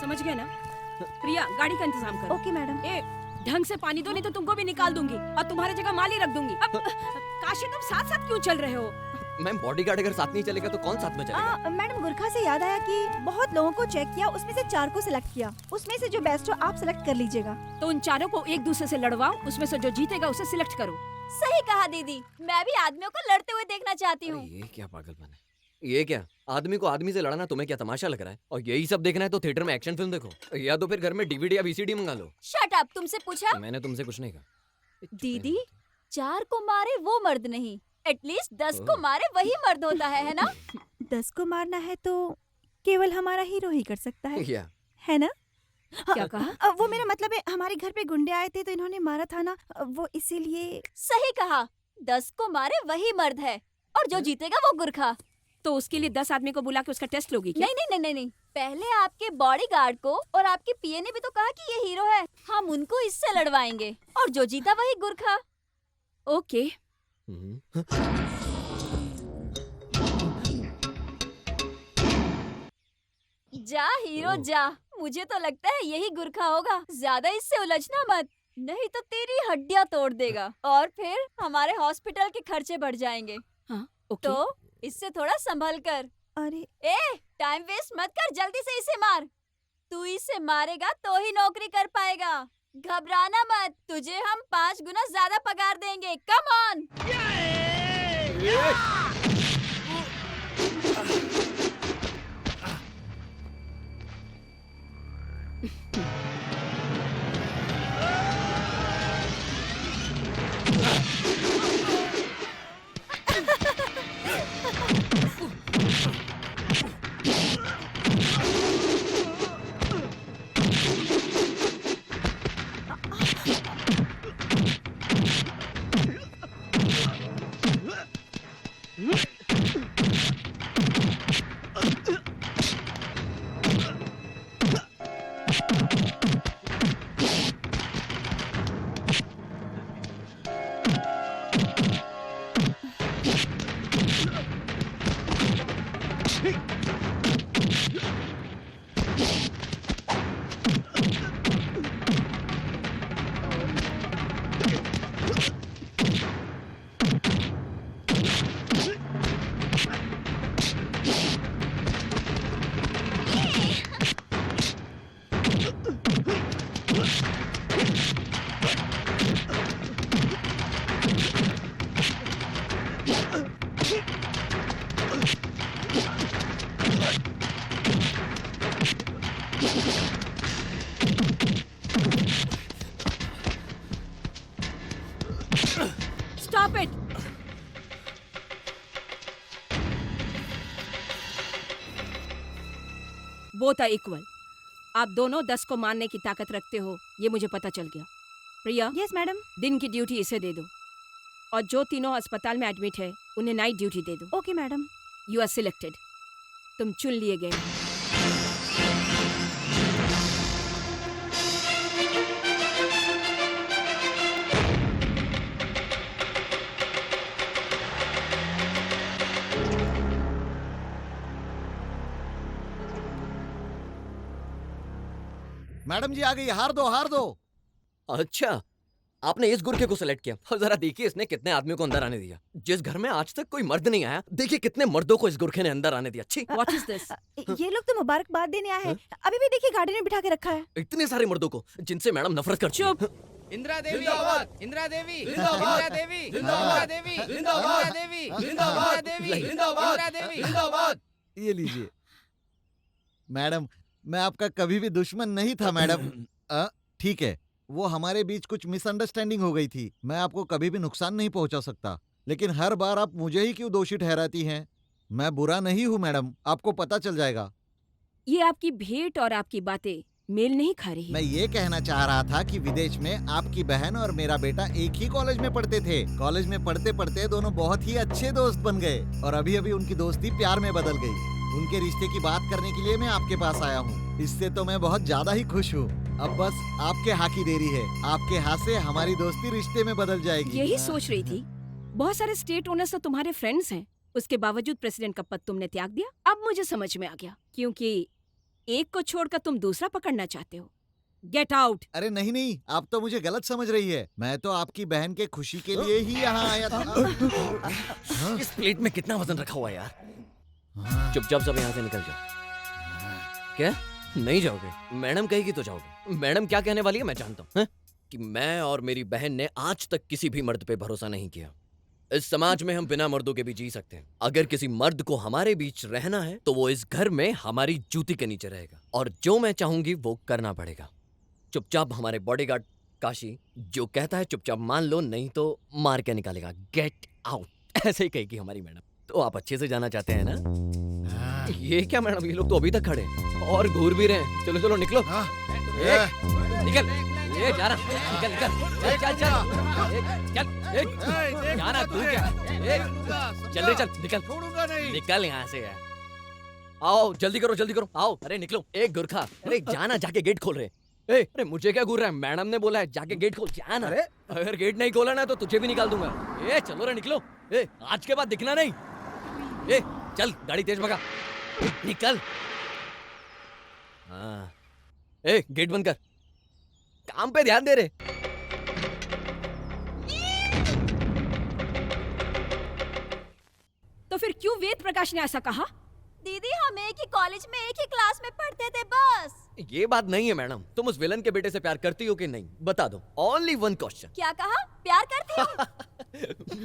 समझ गए ना? प्रिया, गाड़ी का इंतजाम करो। Okay madam. ए, ढंग से पानी दो, नहीं तो तुमको भी निकाल दूंगी और तुम्हारी जगह माली रख दूंगी। अब काशी, तुम साथ साथ क्यों चल रहे हो? मैम, बॉडीगार्ड अगर साथ नहीं चलेगा तो कौन साथ में चलेगा? मैडम, गुरखा से याद आया कि बहुत लोगों को चेक किया, उसमें से 4 को सिलेक्ट किया। उसमें से जो बेस्ट हो आप सिलेक्ट कर लीजिएगा। तो उन चारों को एक दूसरे से लड़वाओ, उसमें से जो जीतेगा उसे सिलेक्ट करो। सही कहा दीदी, मैं भी आदमियों को लड़ते हुए देखना चाहती हूँ। ये क्या पागलपन है? ये क्या, आदमी को आदमी से लड़ना तुम्हें क्या तमाशा लग रहा है? और यही सब देखना है तो थिएटर में एक्शन फिल्म देखो, या तो फिर घर में डीवीडी या वीसीडी मंगा लो। शट अप, तुमसे पूछा? मैंने तुमसे कुछ नहीं कहा। दीदी, 4 को मारे वो मर्द नहीं, एटलीस्ट 10 को मारे वही मर्द होता है ना? 10 को मारना है तो केवल हमारा हीरो ही कर सकता है, या है ना? क्या कहा? वो मेरा मतलब है, हमारे घर पे गुंडे आए थे तो इन्होंने मारा था ना, वो इसीलिए। सही कहा, 10 को मारे वही मर्द है और जो जीतेगा वो गुरखा। तो उसके लिए 10 आदमी को बुला के उसका टेस्ट लोगी क्या? नहीं नहीं नहीं नहीं नहीं, पहले आपके बॉडीगार्ड को और आपके पीए ने भी तो कहा कि ये हीरो है, हम उनको इससे लड़वाएंगे और जो जीता वही गुरखा। ओके। जा हीरो जा, मुझे तो लगता है यही गुरखा होगा। ज्यादा इससे उलझना मत, नहीं तो तेरी हड्डियां तोड़ देगा और फिर हमारे हॉस्पिटल के खर्चे बढ़ जाएंगे। हाँ, ओके। तो इससे थोड़ा संभल कर। अरे टाइम वेस्ट मत कर, जल्दी से इसे मार। तू इसे मारेगा तो ही नौकरी कर पाएगा। घबराना मत, तुझे हम 5 गुना ज्यादा पगार देंगे। Come on. Stop it! Both are equal. आप दोनों 10 को मारने की ताकत रखते हो, ये मुझे पता चल गया। प्रिया, यस मैडम। दिन की ड्यूटी इसे दे दो और जो तीनों अस्पताल में एडमिट है उन्हें नाइट ड्यूटी दे दो। Okay madam. You are selected. तुम चुन लिए गए। मैडम जी आ गई, हार दो हार दो। अच्छा, आपने इस गुरखे को सिलेक्ट किया और जरा देखिए इसने कितने आदमियों को अंदर आने दिया। जिस घर में आज तक कोई मर्द नहीं आया, देखिए कितने मर्दों को इस गुरखे ने अंदर आने दिया। छी, What is this? ये लोग तो मुबारकबाद देने आए हैं, अभी भी देखिए गाड़ी में बिठा के रखा है। इतने सारे मर्दों को जिनसे मैडम नफरत करती हैं। चुप। इंदिरा देवी, जिंदाबाद! इंदिरा देवी, जिंदाबाद! इंदिरा देवी, जिंदाबाद! इंदिरा देवी, जिंदाबाद! इंदिरा देवी, जिंदाबाद! इंदिरा देवी, जिंदाबाद! इंदिरा देवी। जिंदाबाद! ये लीजिए मैडम, मैं आपका कभी भी दुश्मन नहीं था मैडम। ठीक है, वो हमारे बीच कुछ मिसअंडरस्टैंडिंग हो गई थी। मैं आपको कभी भी नुकसान नहीं पहुंचा सकता, लेकिन हर बार आप मुझे ही क्यों दोषी ठहराती हैं? मैं बुरा नहीं हूं मैडम, आपको पता चल जाएगा। ये आपकी भेंट और आपकी बातें मेल नहीं खा रही। मैं ये कहना चाह रहा था कि विदेश में आपकी बहन और मेरा बेटा एक ही कॉलेज में पढ़ते थे। कॉलेज में पढ़ते पढ़ते दोनों बहुत ही अच्छे दोस्त बन गए और अभी अभी उनकी दोस्ती प्यार में बदल गई। उनके रिश्ते की बात करने के लिए मैं आपके पास आया हूँ। इससे तो मैं बहुत ज्यादा ही खुश हूँ। अब बस आपके हाथ की देरी है, आपके हाथ से हमारी दोस्ती रिश्ते में बदल जाएगी। यही सोच रही थी। बहुत सारे स्टेट ओनर्स तो तुम्हारे फ्रेंड्स हैं, उसके बावजूद प्रेसिडेंट का पद तुमने त्याग दिया। अब मुझे समझ में आ गया, क्योंकि एक को छोड़कर तुम दूसरा पकड़ना चाहते हो। Get out. अरे नहीं नहीं, आप तो मुझे गलत समझ रही है। मैं तो आपकी बहन के खुशी के लिए ही यहाँ आया था। इस प्लेट में कितना वजन रखा हुआ है यार। चुपचाप सब यहाँ से निकल जाओ। क्या? नहीं जाओगे? मैडम कहेगी तो जाओगे। मैडम क्या कहने वाली है मैं जानता हूँ, हैं? कि मैं और मेरी बहन ने आज तक किसी भी मर्द पे भरोसा नहीं किया। इस समाज में हम बिना मर्दों के भी जी सकते हैं। अगर किसी मर्द को हमारे बीच रहना है तो वो इस घर में हमारी जूती के नीचे रहेगा, और जो मैं चाहूंगी वो करना पड़ेगा। चुपचाप हमारे बॉडीगार्ड काशी जो कहता है चुपचाप मान लो, नहीं तो मार के निकालेगा। गेट आउट ऐसे ही कहेगी हमारी मैडम। तो आप अच्छे से जाना चाहते हैं ना? ये क्या मैडम, ये लोग तो अभी तक खड़े हैं और घूर भी रहे हैं। चलो चलो निकलो। निकल, ये जा रहा, निकल निकल, चल चल चल, जाना तू क्या? चल रे चल, निकल निकल यहाँ से यार। आओ जल्दी करो आओ। अरे निकलो। एक गुरखा, अरे जाना, जाके गेट खोल रहे। अरे मुझे क्या घूर रहा है? मैडम ने बोला है जाके गेट खोल, जाना। अरे अगर गेट नहीं खोला ना तो तुझे भी निकाल दूंगा। चलो रे निकलो। आज के बाद दिखना नहीं। चल गाड़ी तेज भगा, निकल। हाँ गेट बंद कर, काम पे ध्यान दे रहे। तो फिर क्यों वेद प्रकाश ने ऐसा कहा? दीदी हम एक ही कॉलेज में एक ही क्लास में पढ़ते थे बस। ये बात नहीं है मैडम। तुम उस विलन के बेटे से प्यार करती हो कि नहीं? बता दो। Only one question. क्या कहा? प्यार करती हूँ?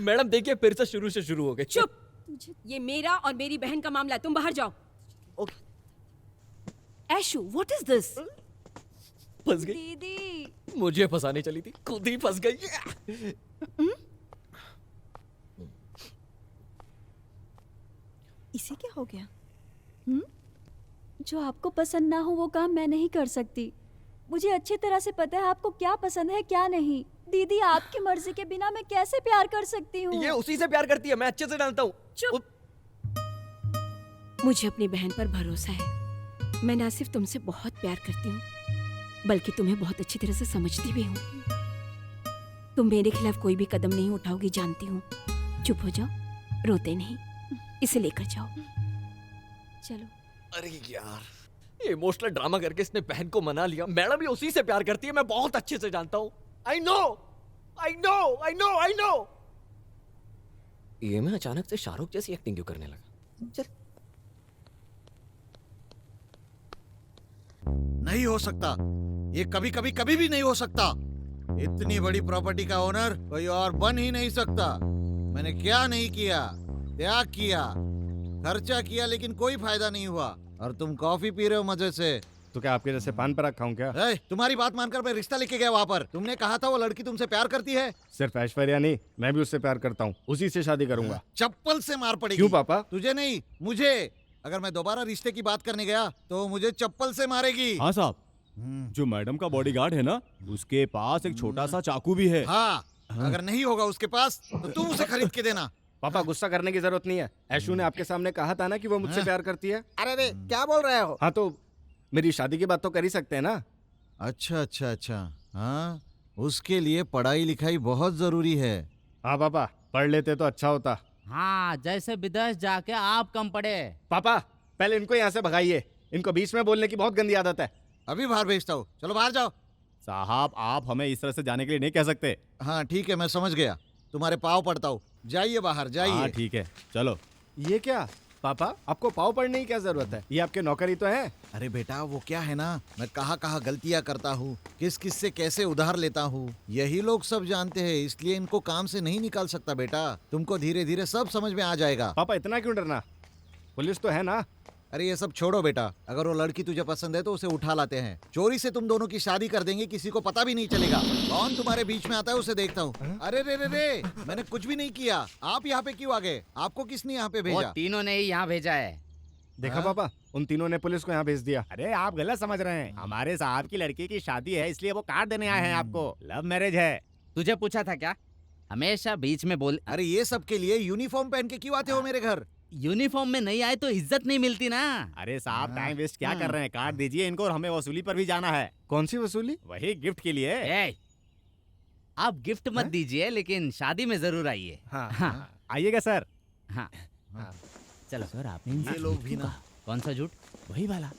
मैडम देखिए फिर से शुरू हो गए। चुप। ये मेरा और मेरी बहन का मामला है, तुम बाहर जाओ। ऐशु, व्हाट इज दिस? फंस गई। दीदी मुझे फंसाने चली थी, खुद ही फंस गई। इसे क्या हो गया? जो आपको पसंद ना हो वो काम मैं नहीं कर सकती। मुझे अच्छी तरह से पता है आपको क्या पसंद है क्या नहीं। दीदी आपकी मर्जी के बिना मैं कैसे प्यार कर सकती हूँ? ये उसी से प्यार करती है, मैं अच्छे से जानता हूँ। चुप। मुझे अपनी बहन पर भरोसा है। मैं ना सिर्फ तुमसे बहुत प्यार करती हूँ बल्कि तुम्हें बहुत अच्छी तरह से समझती भी हूँ। तुम मेरे खिलाफ कोई भी कदम नहीं उठाओगी जानती हूँ। चुप हो जाओ, रोते नहीं। इसे लेकर जाओ। चलो। अरे यार, ये इमोशनल ड्रामा करके इसने बहन को मना लिया। मैडम भी उसी से प्यार करती है, मैं बहुत अच्छे से जानता हूँ। I know. ये मैं अचानक से शाहरुख जैसी एक्टिंग क्यों करने लगा? चल। नहीं हो सकता, ये कभी भी नहीं हो सकता। इतनी बड़ी प्रॉपर्टी का ओनर कोई और बन ही नहीं सकता। मैंने क्या नहीं किया, त्याग किया, खर्चा किया, लेकिन कोई फायदा नहीं हुआ। और तुम कॉफी पी रहे हो मजे से। तो क्या आपके जैसे पान पर रखा हूँ क्या? तुम्हारी बात मानकर मैं रिश्ता लेके गया वहाँ पर। तुमने कहा था वो लड़की तुमसे प्यार करती है। सिर्फ ऐश्वर्या नहीं, मैं भी उससे प्यार करता हूँ। उसी से शादी करूंगा। चप्पल से मार पड़ेगी। क्यों पापा? तुझे नहीं, मुझे। अगर मैं दोबारा रिश्ते की बात करने गया तो मुझे चप्पल से मारेगी। हाँ साहब, जो मैडम का बॉडीगार्ड है ना, उसके पास एक छोटा सा चाकू भी है। हाँ, अगर नहीं होगा उसके पास तो तुम उसे खरीद के देना। पापा गुस्सा करने की जरूरत नहीं है। ऐशु ने आपके सामने कहा था ना कि वो मुझसे प्यार करती है। अरे रे, क्या बोल रहे हो? हाँ तो मेरी शादी की बात तो कर ही सकते हैं ना। अच्छा। हाँ, उसके लिए पढ़ाई लिखाई बहुत जरूरी है। हाँ पापा, पढ़ लेते तो अच्छा होता। हाँ, जैसे विदेश जाके आप कम पढ़े। पापा पहले इनको यहाँ से भगाइए। इनको बीच में बोलने की बहुत गंदी आदत है। अभी बाहर भेजता हूँ, चलो बाहर जाओ। साहब आप हमें इस तरह से जाने के लिए नहीं कह सकते। हाँ ठीक है, मैं समझ गया। तुम्हारे पाँव पड़ता हूँ, जाइए बाहर हाँ जाइए। ठीक है, चलो। ये क्या पापा, आपको पाव पढ़ने की क्या जरूरत है? ये आपके नौकरी तो है। अरे बेटा, वो क्या है ना, मैं कहाँ गलतियाँ करता हूँ, किस से कैसे उधार लेता हूँ, यही लोग सब जानते हैं। इसलिए इनको काम से नहीं निकाल सकता बेटा। तुमको धीरे धीरे सब समझ में आ जाएगा। पापा इतना क्यों डरना? पुलिस तो है ना। अरे ये सब छोड़ो बेटा। अगर वो लड़की तुझे पसंद है तो उसे उठा लाते हैं। चोरी से तुम दोनों की शादी कर देंगे, किसी को पता भी नहीं चलेगा। कौन तुम्हारे बीच में आता है उसे देखता हूँ। अरे रे, मैंने कुछ भी नहीं किया। आप यहाँ पे क्यों आ गए? आपको किसने यहाँ पे वो भेजा? तीनों ने ही यहाँ भेजा है। देखा हाँ? पापा, उन तीनों ने पुलिस को यहाँ भेज दिया। अरे आप गलत समझ रहे हैं। हमारे साहब की लड़की की शादी है, इसलिए वो कार्ड देने आए हैं आपको। लव मैरिज है। तुझे पूछा था क्या? हमेशा बीच में बोल। अरे ये सब के लिए यूनिफॉर्म पहन के क्यों आते हो मेरे घर? यूनिफॉर्म में नहीं आए तो इज्जत नहीं मिलती ना। अरे साहब टाइम वेस्ट क्या कर रहे हैं? कार्ड दीजिए इनको और हमें वसूली पर भी जाना है। कौन सी वसूली? वही गिफ्ट के लिए। ए, आप गिफ्ट मत दीजिए, लेकिन शादी में जरूर आइए। हाँ। आइएगा सर। हाँ चलो सर, आपने ये लोग भी ना। कौन सा झूठ? वही वाला।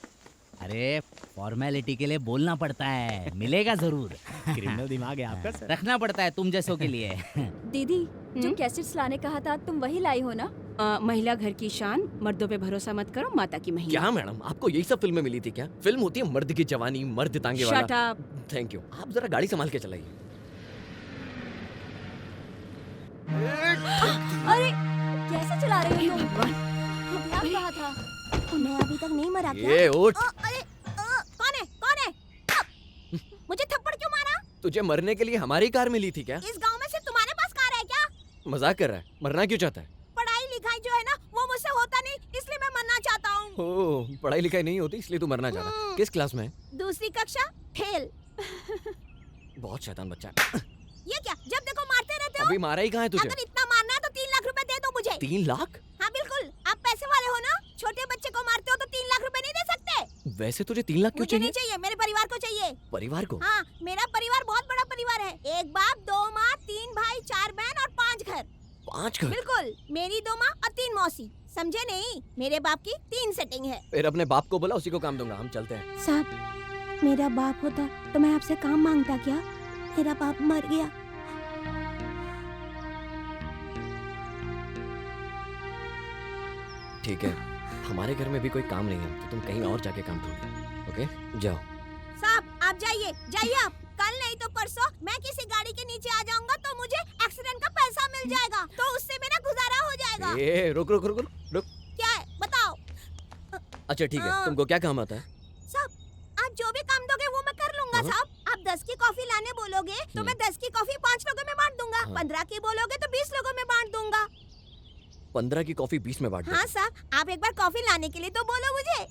अरे फॉर्मेलिटी के लिए बोलना पड़ता है, मिलेगा जरूर। क्रिमिनल दिमाग है आपका सर। रखना पड़ता है तुम जैसों के लिए। दीदी जो कैसेट्स लाने कहा था तुम वही लाई हो ना? महिला घर की शान, मर्दों पे भरोसा मत करो, माता की महिमा। क्या मैडम, आपको यही सब फिल्में मिली थी क्या? फिल्म होती है मर्द की जवानी, मर्द तांगे वाला। Shut up. Thank you. आप जरा गाड़ी संभाल के चलाइए। अरे कैसे चला रहे हो तुम? अभियान कहा था। मैं अभी तक नहीं मरा क्या? ये उठ। अरे कौन है? कौन है? मुझे थप्पड़ क्यों मारा? तुझे मरने के लिए हमारी कार मिली थी क्या? इस गांव में सिर्फ तुम्हारे पास कार है क्या? मजाक कर रहा है? मरना क्यों चाहता है? पढ़ाई लिखाई जो है ना वो मुझसे होता नहीं, इसलिए मैं मरना चाहता हूँ। ओह, पढ़ाई लिखाई नहीं होती इसलिए तू मरना चाहता। किस क्लास में है? दूसरी कक्षा, फेल। बहुत शैतान बच्चा है। ये क्या, जब देखो मारते रहते हो? अभी मारा ही कहाँ है तुझे? अगर इतना मारना है तो 3 लाख रुपए दे दो मुझे। 3 लाख? हाँ बिल्कुल, आप पैसे वाले हो ना? छोटे बच्चे को मारते हो तो 3 लाख रुपए नहीं दे सकते? वैसे तुझे 3 लाख क्यों मुझे नहीं चाहिए? चाहिए, मेरे परिवार को चाहिए। परिवार को? हाँ, मेरा परिवार बहुत बड़ा परिवार है। 1 बाप, 2 माँ, 3 भाई, 4 बहन और 5 घर। 5 घर? बिल्कुल, मेरी 2 माँ और 3 मौसी। समझे नहीं? मेरे बाप की 3 सेटिंग है। फिर अपने बाप को बोला, उसी को काम दूंगा। हम चलते हैं। साहब, मेरा बाप होता तो मैं आपसे काम मांगता क्या? मेरा बाप मर गया। ठीक है, हमारे घर में भी कोई काम नहीं है तो तुम कहीं और जाके काम ढूंढो। ओके, जाओ। साहब आप जाइए आप। कल नहीं तो परसों मैं किसी गाड़ी के नीचे आ जाऊंगा तो मुझे एक्सीडेंट का पैसा मिल जाएगा, तो उससे मेरा गुजारा हो जाएगा। ए, रुक रुक रुक रुक रुक। क्या है बताओ? अच्छा ठीक है, तुमको क्या काम आता है? साहब आप जो भी काम दोगे वो मैं कर लूंगा। साहब आप 10 की कॉफी लाने बोलोगे तो मैं 10 की कॉफी 5 लोगों में बांट दूंगा। 15 की बोलोगे तो 20 लोगों में बांट दूंगा। 15 की कॉफी 20 में बांट दो। हाँ साहब, आप एक बार कॉफी लाने के लिए तो बोलो मुझे।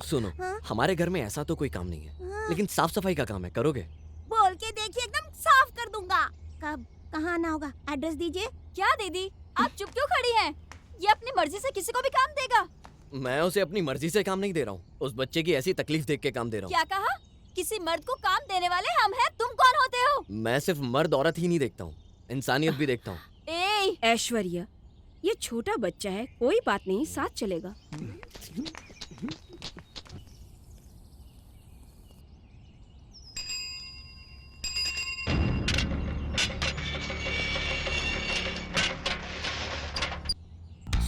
सुनो, हाँ? हमारे घर में ऐसा तो कोई काम नहीं है, हाँ। लेकिन साफ सफाई का काम है। करोगे? बोल के देखिए, एकदम साफ कर दूंगा। कब कहाँ आना होगा, एड्रेस दीजिए। क्या दीदी आप चुप क्यों खड़ी हैं? ये अपनी मर्जी से किसी को भी काम देगा। मैं उसे अपनी मर्जी से काम नहीं दे रहा हूँ, उस बच्चे की ऐसी तकलीफ देख के काम दे रहा हूँ। क्या कहा? किसी मर्द को काम देने वाले हम हैं, तुम कौन होते हो? मैं सिर्फ मर्द औरत ही नहीं देखता हूँ, इंसानियत भी देखता हूँ। ए ऐश्वर्या, ये छोटा बच्चा है, कोई बात नहीं, साथ चलेगा।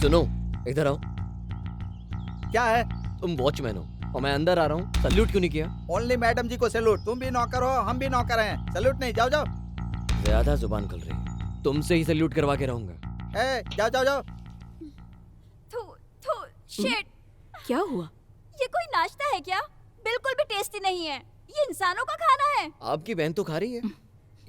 सुनो, इधर आओ। क्या है? तुम वॉचमैन हो और मैं अंदर आ रहा हूँ, सल्यूट क्यों नहीं किया? ओनली मैडम जी को सैल्यूट। तुम भी नौकर हो, हम भी नौकर हैं। सैल्यूट नहीं, जाओ जाओ। ज्यादा जुबान खुल रही है, तुमसे ही सल्यूट करवा के रहूंगा। ए, जाओ जाओ जाओ। थू शिट। क्या हुआ? ये कोई नाश्ता है क्या? बिल्कुल भी टेस्टी नहीं है, ये इंसानों का खाना है। आपकी बहन तो खा रही है,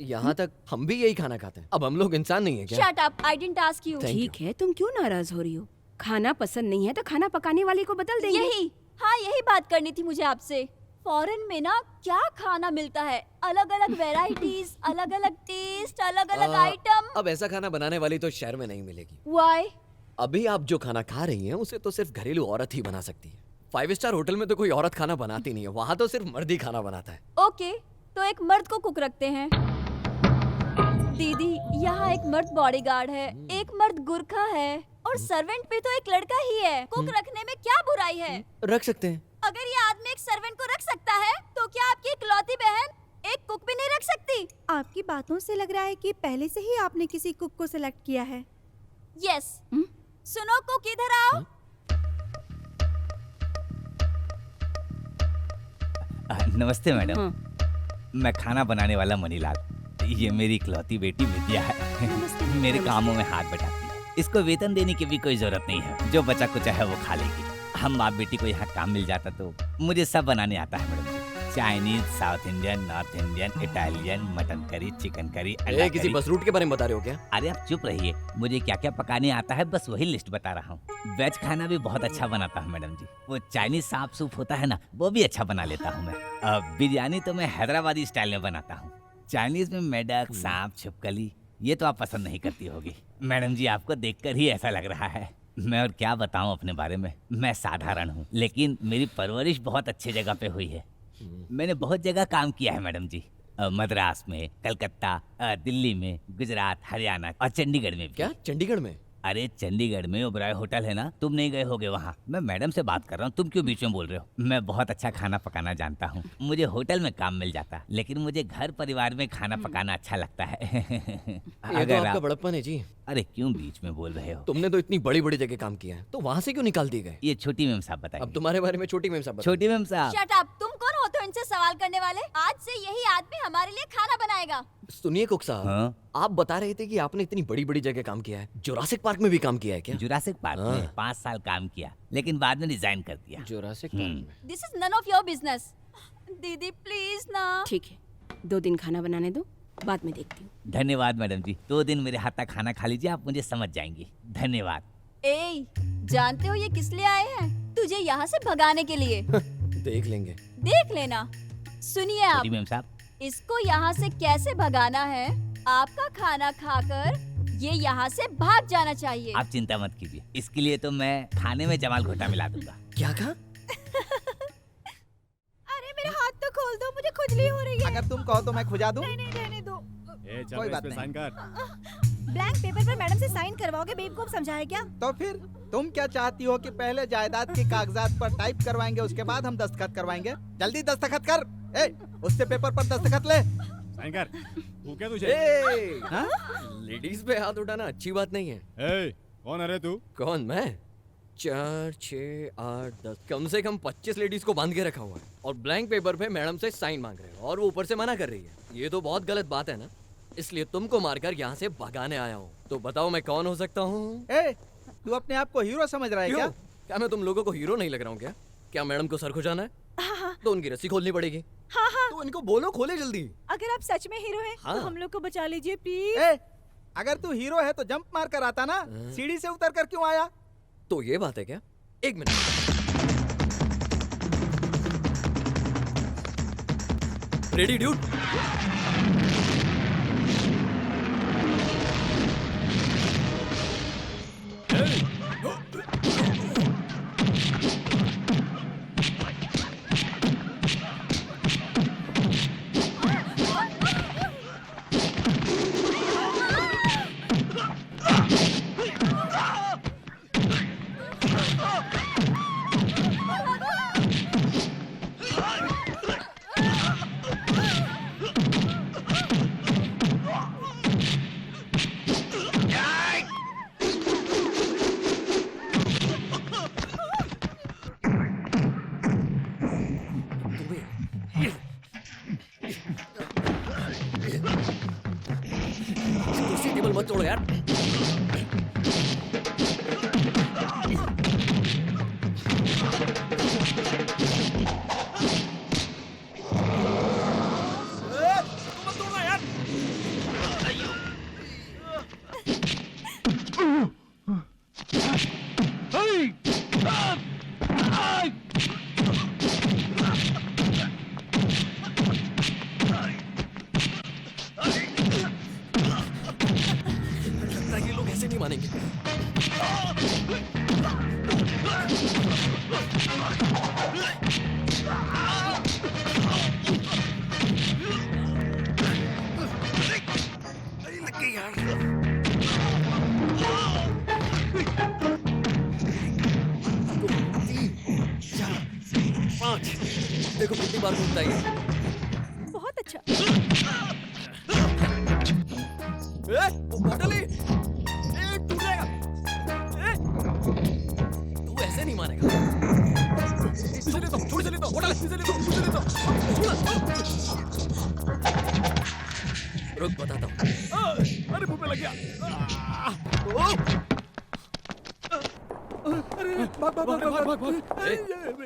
यहाँ तक हम भी यही खाना खाते हैं। अब हम लोग इंसान नहीं है क्या? Shut up, I didn't ask you. Thank you. ठीक है, तुम क्यों नाराज हो रही हो? खाना पसंद नहीं है तो खाना पकाने वाले को बदल देंगे। यही बात करनी थी मुझे आपसे। फॉरेन में ना क्या खाना मिलता है, अलग अलग वेराइटीज, अलग अलग टेस्ट, अलग अलग आइटम। अब ऐसा खाना बनाने वाली तो शहर में नहीं मिलेगी। व्हाई? अभी आप जो खाना खा रही हैं उसे तो सिर्फ घरेलू औरत ही बना सकती है। 5 स्टार होटल में तो कोई औरत खाना बनाती नहीं है, वहाँ तो सिर्फ मर्द ही खाना बनाता है। ओके, तो एक मर्द को कुक रखते हैं। दीदी यहाँ एक मर्द बॉडीगार्ड है, एक मर्द गुरखा है और सर्वेंट भी तो एक लड़का ही है। कुक रखने में क्या बुराई है? रख सकते हैं। अगर ये आदमी एक सर्वेंट को रख सकता है तो क्या आपकी इकलौती बहन एक कुक भी नहीं रख सकती? आपकी बातों से लग रहा है कि पहले से ही आपने किसी कुक को सिलेक्ट किया है। यस। सुनो कुक, इधर आओ। नमस्ते मैडम। हाँ। मैं खाना बनाने वाला मनीलाल। ये मेरी इकलौती बेटी विद्या है। मेरे कामों में हाथ बटाती है। इसको वेतन देने की भी कोई जरूरत नहीं है, जो बचा कुछ है वो खा लेगी। हम बाप बेटी को यहाँ काम मिल जाता तो मुझे सब बनाने आता है madam ji. Chinese, South Indian, North Indian, Italian, mutton curry, chicken curry, अंडा किसी करी। बस रूट के बारे में बता रहे हो क्या? अरे आप चुप रहिए, मुझे क्या क्या पकाने आता है बस वही लिस्ट बता रहा हूँ। वेज खाना भी बहुत अच्छा बनाता हूँ मैडम जी। वो चाइनीज सांप सूप होता है ना, वो भी अच्छा बना लेता हूँ मैं। बिरयानी तो मैं हैदराबादी स्टाइल में बनाता हूँ। चाइनीज में मेढक, सांप, छिपकली, ये तो आप पसंद नहीं करती होगी। मैडम जी आपको देखकर ही ऐसा लग रहा है। मैं और क्या बताऊं अपने बारे में, मैं साधारण हूँ, लेकिन मेरी परवरिश बहुत अच्छी जगह पे हुई है। मैंने बहुत जगह काम किया है मैडम जी। मद्रास में, कलकत्ता, दिल्ली में, गुजरात, हरियाणा और चंडीगढ़ में भी। क्या चंडीगढ़ में? अरे चंडीगढ़ में ओबराय होटल है ना, तुम नहीं गए होगे वहाँ। मैं मैडम से बात कर रहा हूँ, तुम क्यों बीच में बोल रहे हो? मैं बहुत अच्छा खाना पकाना जानता हूँ। मुझे होटल में काम मिल जाता, लेकिन मुझे घर परिवार में खाना पकाना अच्छा लगता है। ये तो अगर आपका आप... बड़प्पन है जी। अरे क्यों बीच में बोल रहे हो? तुमने तो इतनी बड़ी बड़ी जगह काम किया है, तो वहाँ से क्यों निकाल दिए गए? ये छोटी मैम साहब बताइए। अब तुम्हारे बारे में छोटी मैम साहब बताएं। छोटी मैम साहब। शट अप, तुम कौन होते हो इनसे सवाल करने वाले? आज से यही आदमी हमारे लिए खाना बनाएगा। सुनिए कुक साहब, हाँ? आप बता रहे थे कि आपने इतनी बड़ी बड़ी जगह काम किया है। जुरासिक पार्क में भी काम किया है क्या? जुरासिक पार्क में हाँ। 5 साल काम किया, लेकिन बाद में रिजाइन कर दिया। जुरासिक पार्क में। This is none of your business. दीदी प्लीज ना। ठीक है, 2 दिन खाना बनाने दो, बाद में देखती हूँ। धन्यवाद मैडम जी, 2 दिन मेरे हाथ का खाना खा लीजिए, आप मुझे समझ जाएंगी। धन्यवाद। ए, जानते हो ये किस लिए आए हैं? तुझे यहाँ से भगाने के लिए। देख लेंगे। देख लेना। सुनिए आप, छोटी मैम साहब, इसको यहाँ से कैसे भगाना है? आपका खाना खाकर ये यहाँ से भाग जाना चाहिए। आप चिंता मत कीजिए, इसके लिए तो मैं खाने में जमाल घोटा मिला दूंगा। क्या कहा? अरे मेरे हाथ तो खोल दो, मुझे खुजली हो रही है। अगर तुम कहो तो मैं खुजा दूं। नहीं रहने दो। ए, चल कोई इस बात पे नहीं। साइन कर। ब्लैंक पेपर पर मैडम से साइन करवाओगे? बेवकूफ समझा है क्या? तो फिर तुम क्या चाहती हो कि पहले जायदाद के कागजात पर टाइप करवाएंगे, उसके बाद हम दस्तखत करवाएंगे? जल्दी दस्तखत कर। ए, उससे पेपर पर दस्तखत ले। साइन कर। तू क्या तुझे? ए, हाँ? लेडीज पे हाथ उठाना अच्छी बात नहीं है। ए, कौन है रे तू? कौन? मैं? 4, 6, 8, 10 कम से कम 25 लेडीज को बांध के रखा हुआ है, और ब्लैंक पेपर पे मैडम से साइन मांग रहे हो, और वो ऊपर से मना कर रही है। ये तो बहुत गलत बात है ना, इसलिए तुमको मारकर यहाँ से भगाने आया हूँ। तो बताओ मैं कौन हो सकता हूँ? ए, तू अपने आप को हीरो समझ रहा है क्यों? क्या? क्या मैं तुम लोगों को हीरो नहीं लग रहा हूँ क्या? क्या मैडम को सर खुजाना है? तो उनकी रस्सी खोलनी पड़ेगी। हाँ हाँ, तो इनको बोलो खोले जल्दी। अगर आप सच में हीरो हैं हाँ। तो हम लोग को बचा लीजिए प्लीज। ए, अगर तू हीरो है तो जंप मार कर आता ना, सीढ़ी से उतर कर क्यों आया? तो ये बात है क्या? एक मिनट। Ready dude? कुर्सी टेबल मत तोड़ो यार। मत तोड़ना यार। लगता है ये लोग ऐसे नहीं मानेंगे। लग गई यार। तीन, चार, 5। देखो कितनी बार घूमता है ये। बहुत अच्छा। वो बॉटल ही टूट जाएगा। तू ऐसे नहीं मानेगा। इसे ले दो, छोड़, इसे ले दो, बॉटल इसे ले दो, इसे ले दो। रुक, बताता हूँ। अरे मुंह पे लग गया।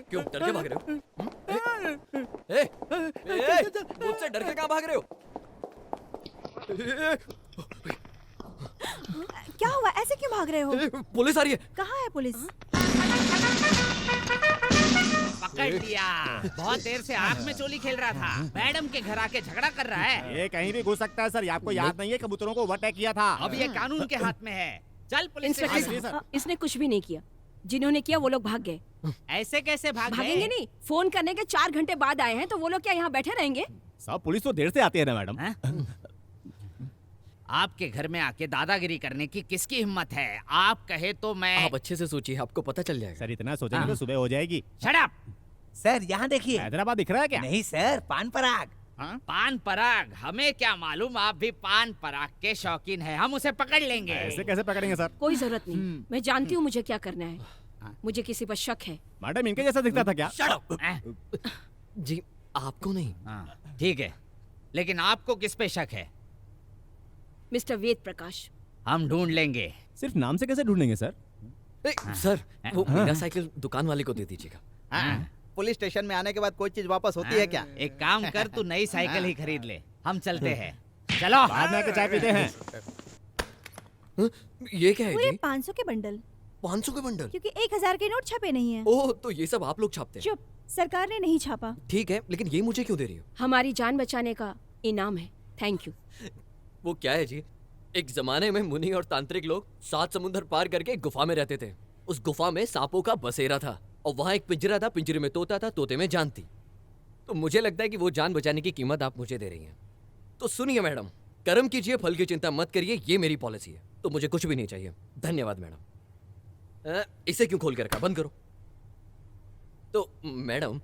क्यों डर के भाग रहे हो? मुझसे डर के कहाँ भाग रहे हो? क्या हुआ? ऐसे क्यों भाग रहे हो? पुलिस आ रही है। कहाँ है पुलिस? पकड़ लिया। बहुत देर से आग में चोली खेल रहा था, मैडम के घर आके झगड़ा कर रहा है। ये कहीं भी घुस सकता है सर, ये आपको याद नहीं है कबूतरों को ओवरटेक किया था? अब ये कानून के हाथ में है। चल पुलिस इंस्पेक्टर स्टेशन। साहब, इसने कुछ भी नहीं किया। जिन्होंने किया वो लोग भाग गए। ऐसे कैसे भाग भागेंगे गए? नहीं, फोन करने के 4 घंटे बाद आए हैं, तो वो लोग क्या यहाँ बैठे रहेंगे? सब पुलिस तो देर से आती है ना मैडम। आपके घर में आके दादागिरी करने की किसकी हिम्मत है? आप कहे तो मैं। आप अच्छे से सोचिए, आपको पता चल जाएगा। सर इतना सोचेंगे तो सुबह हो जाएगी। Shut up. सर यहाँ देखिए। हैदराबाद दिख रहा है क्या? नहीं सर, पान पराग। पान पराग? हमें क्या मालूम, आप भी पान पराग के शौकीन हैं। हम उसे पकड़ लेंगे। ऐसे कैसे पकड़ेंगे सर? कोई जरूरत नहीं, मैं जानती हूँ मुझे क्या करना है। मुझे किसी पर शक है। मैडम इनके जैसा दिखता था क्या? Shut up. जी आपको नहीं। ठीक है, लेकिन आपको किस पे शक है? मिस्टर वेद प्रकाश। हम ढूंढ लेंगे। सिर्फ नाम से कैसे ढूंढेंगे सर? सर वो मेरा साइकिल दुकान वाले को दे दीजिएगा। पुलिस स्टेशन में आने के बाद कोई चीज वापस होती है क्या? एक काम कर, तू नई साइकिल ही खरीद ले। हम चलते हैं। चलो। बाद में आके चाय पीते हैं। ये क्या है पूरे जी? 500 के बंडल, 500 के बंडल? क्योंकि 1000 के नोट छपे नहीं है। ओह, तो ये सब आप लोग छापते हैं? चुप, सरकार ने नहीं छापा। ठीक है, लेकिन ये मुझे क्यों दे रही हो? हमारी जान बचाने का इनाम है। Thank you. वो क्या है जी, एक जमाने में मुनि और तांत्रिक लोग 7 समुंदर पार करके एक गुफा में रहते थे। उस गुफा में सांपों का बसेरा था और वहाँ एक पिंजरा था, पिंजरे में तोता था, तोते में जान थी। तो मुझे लगता है कि वो जान बचाने की कीमत आप मुझे दे रही हैं। तो सुनिए मैडम, कर्म कीजिए, फल की चिंता मत करिए, ये मेरी पॉलिसी है। तो मुझे कुछ भी नहीं चाहिए। धन्यवाद मैडम। इसे क्यों खोल के रखा? बंद करो। तो मैडम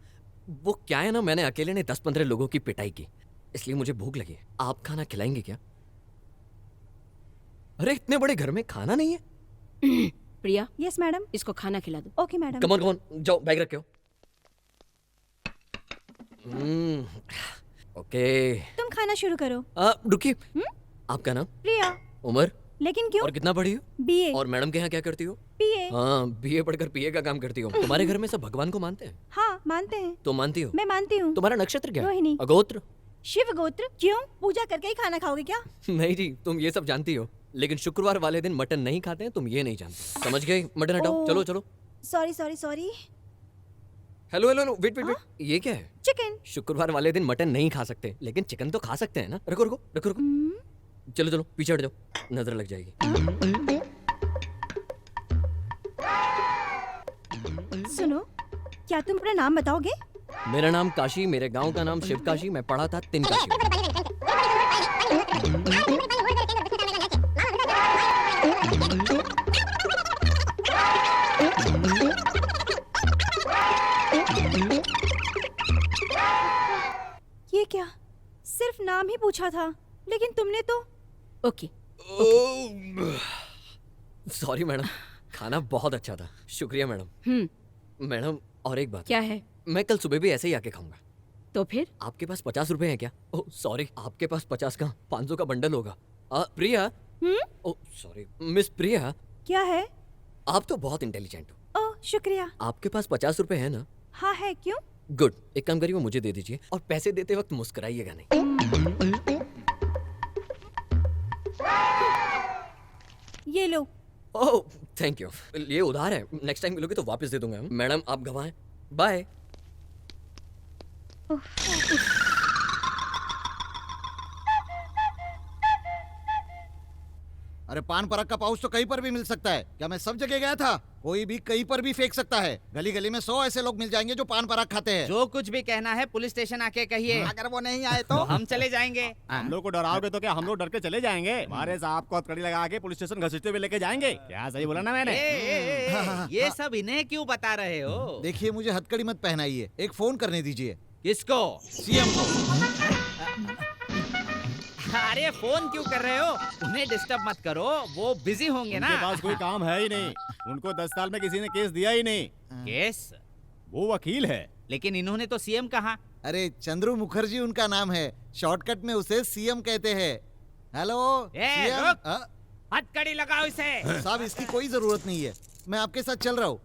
वो क्या है ना, मैंने अकेले ने 10-15 लोगों की पिटाई की, इसलिए मुझे भूख लगी है। आप खाना खिलाएंगे क्या? अरे इतने बड़े घर में खाना नहीं है? प्रिया, यस मैडम। इसको खाना खिला दो। Okay madam. कम ऑन जाओ, बैग रखे हो। ओके। तुम खाना शुरू करो। रुकिए, आपका नाम? प्रिया। उम्र? लेकिन क्यों? और कितना पढ़ी हो? बीए। और मैडम के यहाँ क्या करती हो? बीए। हाँ, बीए पढ़कर पीए का काम करती हो। तुम्हारे घर में सब भगवान को मानते हैं? हाँ मानते हैं। तो मानती हो? मैं मानती हूँ। तुम्हारा नक्षत्र क्या है? रोहिणी। अगोत्र? शिव गोत्र। क्यों? पूजा करके ही खाना खाओगे क्या? नहीं जी, तुम ये सब जानती हो, लेकिन शुक्रवार वाले दिन मटन नहीं खाते हैं, तुम ये नहीं जानते। समझ गए? मटन हटाओ। ओह। चलो चलो। Sorry sorry sorry. Hello hello, wait wait wait, ये क्या है? चिकन। शुक्रवार वाले दिन मटन नहीं खा सकते, लेकिन चिकन तो खा सकते हैं ना। रुको रुको रुको रुको। चलो चलो, पीछे हट जाओ, नजर लग जाएगी। सुनो, क्या तुम अपना नाम बताओगे? मेरा नाम काशी, मेरे गांव का नाम शिव काशी, मैं पढ़ा था तिनकाशी। ये क्या? सिर्फ नाम ही पूछा था, लेकिन तुमने तो। ओके। सॉरी मैडम, खाना बहुत अच्छा था। शुक्रिया मैडम। मैडम और एक बात। क्या है? मैं कल सुबह भी ऐसे ही आके खाऊंगा। तो फिर? आपके पास 50 रुपए हैं क्या? ओह सॉरी, आपके पास 50 का 500 का बंडल होगा। प्रिया। ओह सॉरी, मिस प्रिया। क्या है? आप तो बहुत इंटेलिजेंट हो। ओह शुक्रिया। आपके पास 50 रुपए है ना? हाँ है। क्यों? गुड, एक काम करिए, वो मुझे दे दीजिए, और पैसे देते वक्त मुस्कुराइएगा नहीं। ये लो। ओह थैंक यू, ये उधार है, नेक्स्ट टाइम मिलोगे तो वापस दे दूंगा। मैडम आप गवाह हैं। बाय। अरे पान पराग का पाउच तो कहीं पर भी मिल सकता है क्या? मैं सब जगह गया था, कोई भी कहीं पर भी फेंक सकता है। गली गली में 100 ऐसे लोग मिल जाएंगे जो पान पराग खाते हैं। जो कुछ भी कहना है पुलिस स्टेशन आके कहिए। अगर वो नहीं आए तो हम चले जाएंगे। हम लोग को डराओगे तो क्या हम लोग डर के चले जाएंगे? हमारे साहब को हथकड़ी लगा के पुलिस स्टेशन घसीटते हुए लेके जाएंगे। क्या सही बोला ना मैंने? ये सब इन्हें क्यों बता रहे हो? देखिए मुझे हथकड़ी मत पहनाइए, एक फोन करने दीजिए। किसको? सीएम को। अरे फोन क्यों कर रहे हो? उन्हें डिस्टर्ब मत करो, वो बिजी होंगे ना। उनके पास कोई काम है ही नहीं। उनको 10 साल में किसी ने केस दिया ही नहीं। केस? वो वकील है। लेकिन इन्होंने तो सीएम कहा। अरे चंद्रू मुखर्जी उनका नाम है, शॉर्टकट में उसे सीएम कहते हैं। हेलो रुक। हथकड़ी लगाओ इसे। साहब इसकी कोई जरूरत नहीं है, मैं आपके साथ चल रहा हूँ।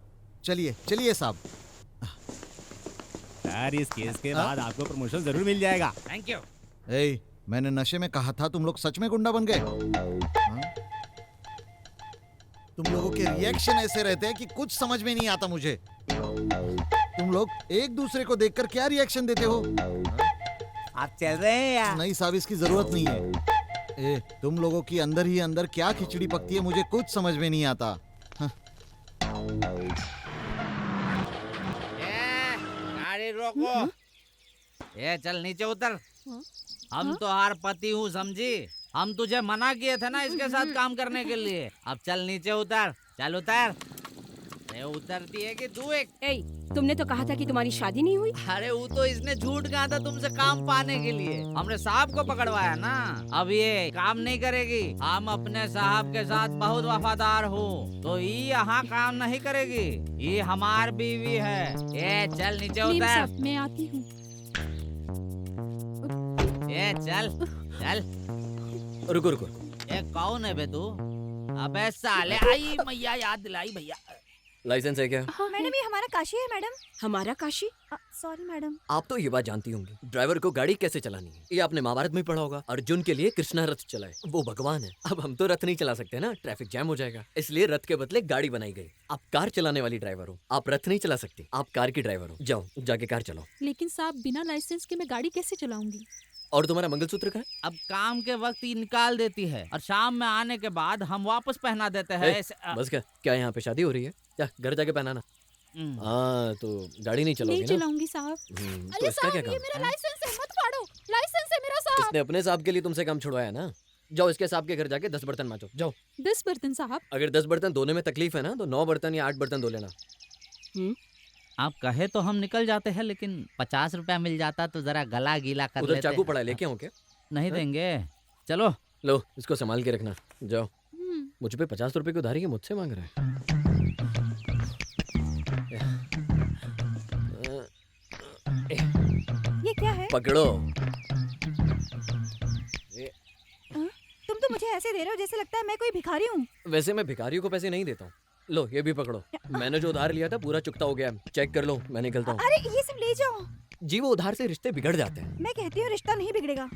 चलिए चलिए साहब। यार इस केस के बाद आपको प्रमोशन जरूर मिल जाएगा। Thank you. मैंने नशे में कहा था, तुम लोग सच में गुंडा बन गए। तुम लोगों के रिएक्शन ऐसे रहते हैं कि कुछ समझ में नहीं आता मुझे। तुम लोग एक दूसरे को देखकर क्या रिएक्शन देते हो? आप चल रहे हैं या? नहीं साहब इसकी जरूरत नहीं है। तुम लोगों की अंदर ही अंदर क्या खिचड़ी पकती है मुझे कुछ समझ में नहीं आता। गाड़ी रोको। ये चल नीचे उतर। हम तो हार पति हूँ समझी। हम तुझे मना किए थे ना इसके साथ काम करने के लिए। अब चल नीचे उतर, चल उतर। ये उतरती है कि तू एक। ए, तुमने तो कहा था कि तुम्हारी शादी नहीं हुई। अरे वो तो इसने झूठ कहा था तुमसे काम पाने के लिए। हमने साहब को पकड़वाया ना। अब ये काम नहीं करेगी। हम अपने साहब के साथ बहुत वफादार हूँ, तो ये यहाँ काम नहीं करेगी। ये हमार बीवी है। ये चल नीचे उतर। मैं आती हूँ। ये चल चल। रुको रुको। ये कौन है बे तू? अबे साले, आई मैया याद दिलाई भैया। लाइसेंस है क्या? मैडम ये हमारा काशी है मैडम। हमारा काशी? Sorry madam. आप तो ये बात जानती होंगी, ड्राइवर को गाड़ी कैसे चलानी है। ये आपने महाभारत में पढ़ा होगा, अर्जुन के लिए कृष्णा रथ चलाए, वो भगवान है। अब हम तो रथ नहीं चला सकते ना, ट्रैफिक जैम हो जाएगा, इसलिए रथ के बदले गाड़ी बनाई गई। आप कार चलाने वाली ड्राइवर हो, आप रथ नहीं चला सकती, आप कार की ड्राइवर हो। जाओ जाके कार चलाओ। लेकिन साहब बिना लाइसेंस के मैं गाड़ी कैसे चलाऊंगी? और तुम्हारा मंगलसूत्र कहाँ है? अब काम के वक्त ही निकाल देती है और शाम में आने के बाद हम वापस पहना देते हैं। बस क्या यहाँ पे शादी हो रही है क्या? घर जाके पहनाना। हाँ तो गाड़ी नहीं चलाओगी ना? चलाऊंगी साहब। तो इसका क्या काम? मेरा लाइसेंस है, मत फाड़ो। लाइसेंस है मेरा साहब। इसने अपने साहब के लिए तुमसे काम छुड़वाया ना। जाओ इसके साहब के घर जाके 10 बर्तन मांजो। जाओ। 10 बर्तन साहब? अगर 10 बर्तन धोने में तकलीफ है ना तो 9 बर्तन या 8 बर्तन धो लेना। आप कहे तो हम निकल जाते हैं, लेकिन 50 रुपया मिल जाता तो जरा गला गीला कर उधर लेते। चाकू पड़ा है, लेके आऊं क्या? नहीं देंगे। चलो लो इसको संभाल के रखना। जाओ। मुझ पे 50 रुपए की उधारी है, मुझसे मांग रहा है। ये क्या है? पकड़ो। तुम तो मुझे ऐसे दे रहे हो जैसे लगता है मैं कोई भिखारी हूँ। वैसे मैं भिखारियों को पैसे नहीं देता हूँ। लो ये भी पकड़ो। मैंने जो उधार लिया था पूरा चुकता हो गया, चेक कर लो। मैं निकलता हूँ। अरे ये सब ले जाओ। जी वो उधार से रिश्ते बिगड़ जाते हैं। मैं कहती हूँ रिश्ता नहीं बिगड़ेगा।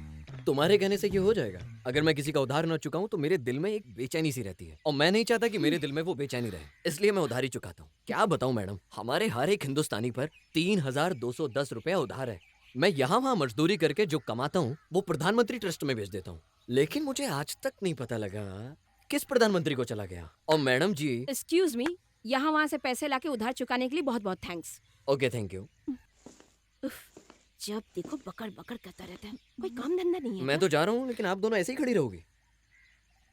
तुम्हारे कहने से ये हो जाएगा। अगर मैं किसी का उधार न चुकाऊं तो मेरे दिल में एक बेचैनी सी रहती है, और मैं नहीं चाहता कि मेरे दिल में वो बेचैनी रहे, इसलिए मैं उधारी चुकाता हूँ। क्या बताऊं मैडम, हमारे हर एक हिंदुस्तानी पर 3210 रुपया उधार है। मैं यहाँ वहाँ मजदूरी करके जो कमाता हूँ वो प्रधानमंत्री ट्रस्ट में भेज देता हूँ, लेकिन मुझे आज तक नहीं पता लगा किस प्रधानमंत्री को चला गया। और मैडम जी। एक्सक्यूज मी, यहाँ वहाँ से पैसे लाके उधार चुकाने के लिए बहुत बहुत थैंक्स। Okay thank you. जब देखो बकड़ बकड़ करता रहता है, कोई काम धंधा नहीं है। मैं तो जा रहा हूँ, लेकिन आप दोनों ऐसे ही खड़ी रहोगी।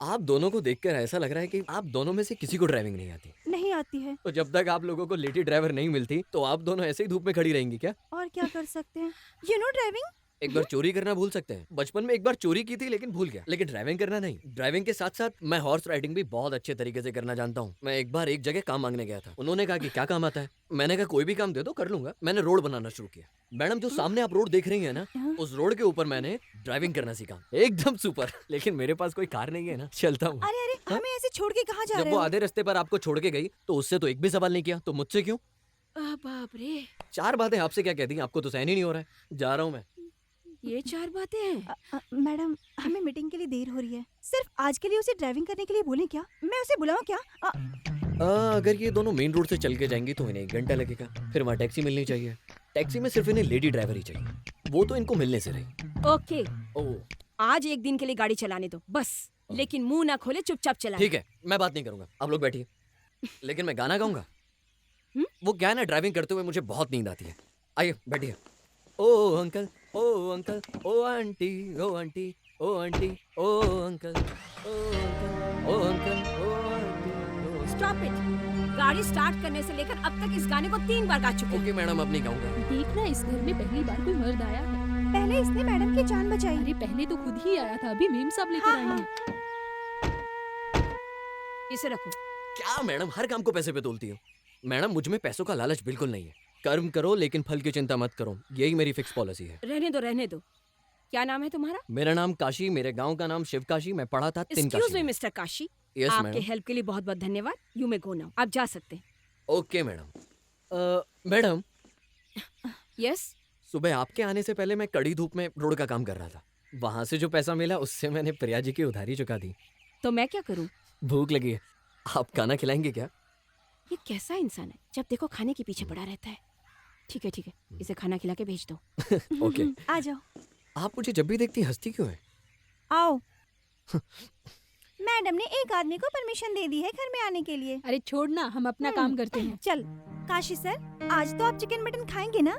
आप दोनों को देखकर ऐसा लग रहा है कि आप दोनों में से किसी को ड्राइविंग नहीं आती। नहीं आती है। तो जब तक आप लोगों को लेडी ड्राइवर नहीं मिलती तो आप दोनों ऐसे ही धूप में खड़ी रहेंगी क्या? और क्या कर सकते हैं? You know driving. एक बार चोरी करना भूल सकते हैं। बचपन में एक बार चोरी की थी लेकिन भूल गया, लेकिन ड्राइविंग करना नहीं। ड्राइविंग के साथ साथ मैं हॉर्स राइडिंग भी बहुत अच्छे तरीके से करना जानता हूँ। मैं एक बार एक जगह काम मांगने गया था, उन्होंने कहा कि क्या काम आता है। मैंने कहा कोई भी काम दे दो कर लूंगा। मैंने रोड बनाना शुरू किया। मैडम जो सामने आप रोड देख रही है ना, उस रोड के ऊपर मैंने ड्राइविंग करना सीखा। एकदम सुपर। लेकिन मेरे पास कोई कार नहीं है ना, चलता हूँ। अरे अरे हमें ऐसे छोड़ के कहाँ जा जब रहे वो हो? आधे रास्ते पर आपको छोड़ के गई तो उससे तो एक भी सवाल नहीं किया, तो मुझसे क्यों? बाप रे, 4 बातें आपसे क्या कहती हैं, आपको तो सहन ही नहीं हो रहा है। जा रहा हूँ मैं। ये 4 बातें हैं। मैडम हमें मीटिंग के लिए देर हो रही है। सिर्फ आज के लिए उसे ड्राइविंग करने के लिए बोलें क्या? मैं उसे बुलाऊं क्या? अगर ये दोनों मेन रोड से चल के जाएंगी तो इन्हें 1 घंटा लगेगा। फिर वहाँ टैक्सी मिलनी चाहिए। टैक्सी में सिर्फ इन्हें लेडी ड्राइवर ही चाहिए, वो तो इनको मिलने से रही। ओके, आज एक दिन के लिए गाड़ी चलाने दो बस, लेकिन मुंह ना खोले, चुपचाप चलाए। ठीक है, मैं बात नहीं करूंगा, आप लोग बैठिए। लेकिन मैं गाना गाऊंगा। वो क्या है ना, ड्राइविंग करते हुए मुझे बहुत नींद आती है। आइए बैठिए। Oh uncle, oh uncle, oh aunty, oh aunty, oh aunty, oh uncle, oh uncle, oh uncle, oh aunty. Stop it. गाड़ी स्टार्ट करने से लेकर अब तक इस गाने को 3 बार गा चुके हैं। ओके मैडम, अब नहीं गाऊंगा। देखना, इस घर में पहली बार कोई मर्द आया है। पहले इसने मैडम की जान बचाई। अरे पहले तो खुद ही आया था, अभी मेम साहब लेकर आए हैं। इसे रखो। क्या मैडम, हर काम को पैसे पे तोलती हो? मैडम मुझ में पैसों का लालच बिल्कुल नहीं है। कर्म करो लेकिन फल की चिंता मत करो, यही मेरी फिक्स पॉलिसी है। रहने दो रहने दो। क्या नाम है तुम्हारा? मेरा नाम काशी, मेरे गांव का नाम शिव काशी। मैं पढ़ा था एक्सक्यूज तिनकाशी मी में। मिस्टर काशी, यस आपके मैडम। हेल्प के लिए बहुत बहुत धन्यवाद। यू मे गो नाउ, आप जा सकते हैं। Okay madam. Madam, yes. सुबह आपके आने से पहले मैं कड़ी धूप में रोड का काम कर रहा था। वहां से जो पैसा मिला उससे मैंने प्रिया जी की उधारी चुका दी। तो मैं क्या करूं? भूख लगी है, आप खाना खिलाएंगे क्या? ये कैसा इंसान है, जब देखो खाने के पीछे पड़ा रहता है। ठीक है ठीक है, इसे खाना खिला के भेज दो। ओके। आ जाओ। आप मुझे जब भी देखती हंसती क्यों है? आओ। मैडम ने एक आदमी को परमिशन दे दी है घर में आने के लिए। अरे छोड़ ना, हम अपना काम करते हैं। चल काशी सर, आज तो आप चिकन मटन खाएंगे ना?